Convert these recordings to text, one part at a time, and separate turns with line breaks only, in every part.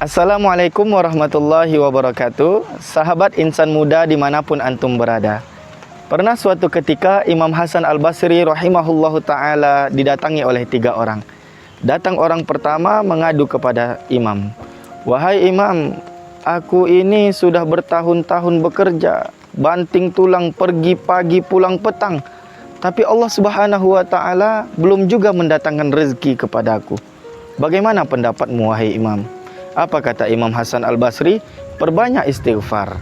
Assalamualaikum warahmatullahi wabarakatuh. Sahabat insan muda dimanapun antum berada. Pernah suatu ketika Imam Hasan Al-Basri rahimahullahu ta'ala didatangi oleh 3 orang. Datang orang pertama mengadu kepada imam. Wahai imam, aku ini sudah bertahun-tahun bekerja, banting tulang pergi pagi pulang petang, tapi Allah subhanahu wa ta'ala belum juga mendatangkan rezeki kepadaku. Bagaimana pendapatmu wahai imam? Apa kata Imam Hasan Al-Basri? Perbanyak istighfar.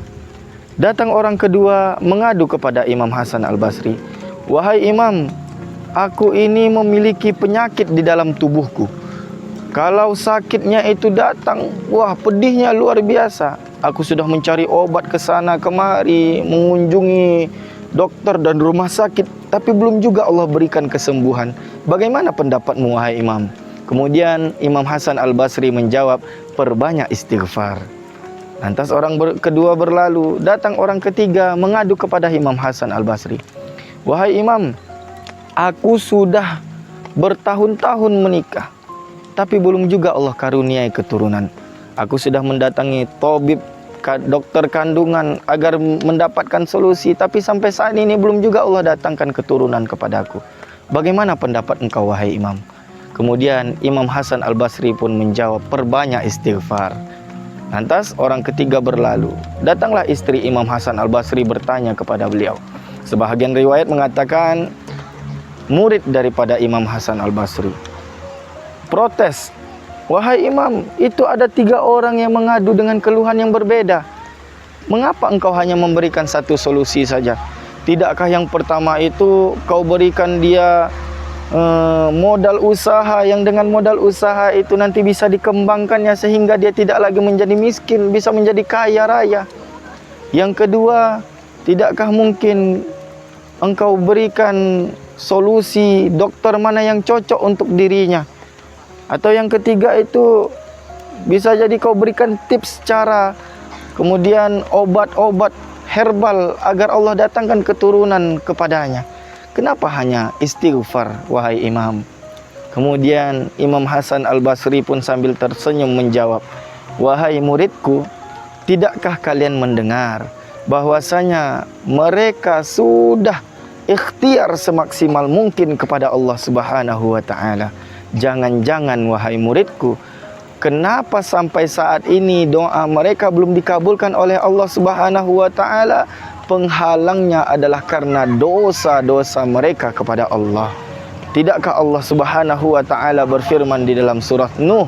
Datang orang kedua mengadu kepada Imam Hasan Al-Basri. Wahai imam, aku ini memiliki penyakit di dalam tubuhku. Kalau sakitnya itu datang, wah pedihnya luar biasa. Aku sudah mencari obat ke sana kemari, mengunjungi dokter dan rumah sakit, tapi belum juga Allah berikan kesembuhan. Bagaimana pendapatmu wahai imam? Kemudian Imam Hasan Al-Basri menjawab, perbanyak istighfar. Lantas orang kedua berlalu, datang orang ketiga mengadu kepada Imam Hasan Al-Basri. Wahai imam, aku sudah bertahun-tahun menikah, tapi belum juga Allah karuniai keturunan. Aku sudah mendatangi tabib, dokter kandungan agar mendapatkan solusi, tapi sampai saat ini belum juga Allah datangkan keturunan kepadaku. Bagaimana pendapat engkau wahai imam? Kemudian Imam Hasan Al-Basri pun menjawab, perbanyak istighfar. Lantas orang ketiga berlalu. Datanglah istri Imam Hasan Al-Basri bertanya kepada beliau. Sebahagian riwayat mengatakan murid daripada Imam Hasan Al-Basri protes, wahai imam, itu ada 3 orang yang mengadu dengan keluhan yang berbeda. Mengapa engkau hanya memberikan satu solusi saja? Tidakkah yang pertama itu kau berikan dia modal usaha, yang dengan modal usaha itu nanti bisa dikembangkannya sehingga dia tidak lagi menjadi miskin, bisa menjadi kaya raya. Yang kedua, tidakkah mungkin engkau berikan solusi dokter mana yang cocok untuk dirinya? Atau yang ketiga itu bisa jadi kau berikan tips cara, kemudian obat-obat herbal agar Allah datangkan keturunan kepadanya. Kenapa hanya istighfar wahai imam? Kemudian Imam Hasan Al-Basri pun sambil tersenyum menjawab, wahai muridku, tidakkah kalian mendengar bahwasanya mereka sudah ikhtiar semaksimal mungkin kepada Allah Subhanahu wa ta'ala. Jangan-jangan wahai muridku, kenapa sampai saat ini doa mereka belum dikabulkan oleh Allah Subhanahu wa ta'ala? Penghalangnya adalah karena dosa-dosa mereka kepada Allah. Tidakkah Allah Subhanahu wa ta'ala berfirman di dalam surat Nuh,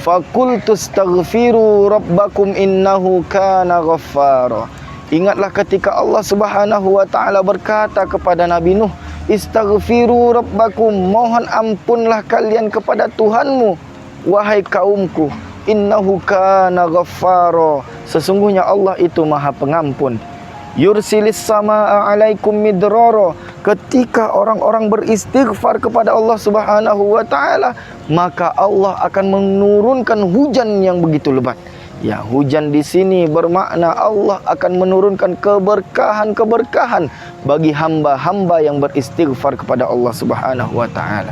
faqultu astaghfiru rabbakum innahu kana ghaffara. Ingatlah ketika Allah Subhanahu wa ta'ala berkata kepada Nabi Nuh, istaghfiru rabbakum, mohon ampunlah kalian kepada Tuhanmu wahai kaumku, innahu kana ghaffara, sesungguhnya Allah itu maha pengampun. Yursilis samaa alaikum midrara, ketika orang-orang beristighfar kepada Allah Subhanahu wa ta'ala, maka Allah akan menurunkan hujan yang begitu lebat. Ya, hujan di sini bermakna Allah akan menurunkan keberkahan-keberkahan bagi hamba-hamba yang beristighfar kepada Allah Subhanahu wa ta'ala.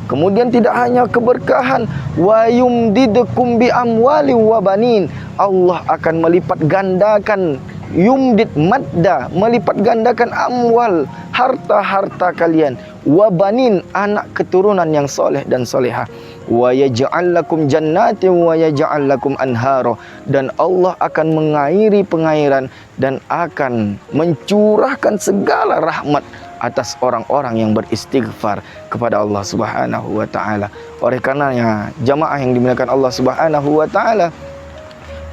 Kemudian tidak hanya keberkahan, wa yumdidukum bi amwali wa banin, Allah akan melipat gandakan, yumdid madda, melipat gandakan amwal, harta-harta kalian, wa banin, anak keturunan yang soleh dan solehah, wa yaj'al lakum jannatin wa yaj'al lakum anhara, dan Allah akan mengairi pengairan dan akan mencurahkan segala rahmat atas orang-orang yang beristighfar kepada Allah Subhanahu wa ta'ala. Oleh karenanya jamaah yang dimuliakan Allah Subhanahu wa ta'ala,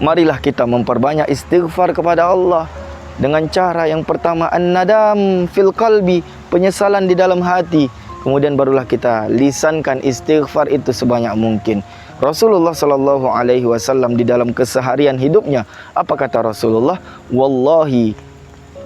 marilah kita memperbanyak istighfar kepada Allah dengan cara yang pertama, an-nadam fil qalbi, penyesalan di dalam hati. Kemudian barulah kita lisankan istighfar itu sebanyak mungkin. Rasulullah sallallahu alaihi wasallam di dalam keseharian hidupnya, apa kata Rasulullah? Wallahi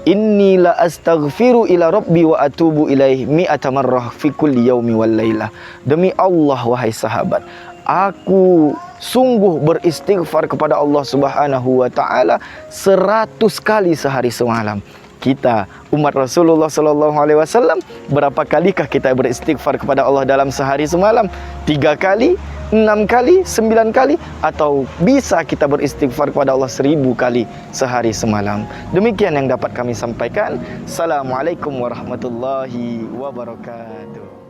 inni la astaghfiru ila rabbi wa atubu ilaih mi'ata marrah fi kulli yaumi wal lailah. Demi Allah wahai sahabat, aku sungguh beristighfar kepada Allah Subhanahu wa ta'ala 100 kali sehari semalam. Kita umat Rasulullah sallallahu alaihi wasallam, berapa kalikah kita beristighfar kepada Allah dalam sehari semalam? 3 kali. 6 kali, 9 kali, atau bisa kita beristighfar kepada Allah 1000 kali sehari semalam. Demikian yang dapat kami sampaikan. Assalamualaikum warahmatullahi wabarakatuh.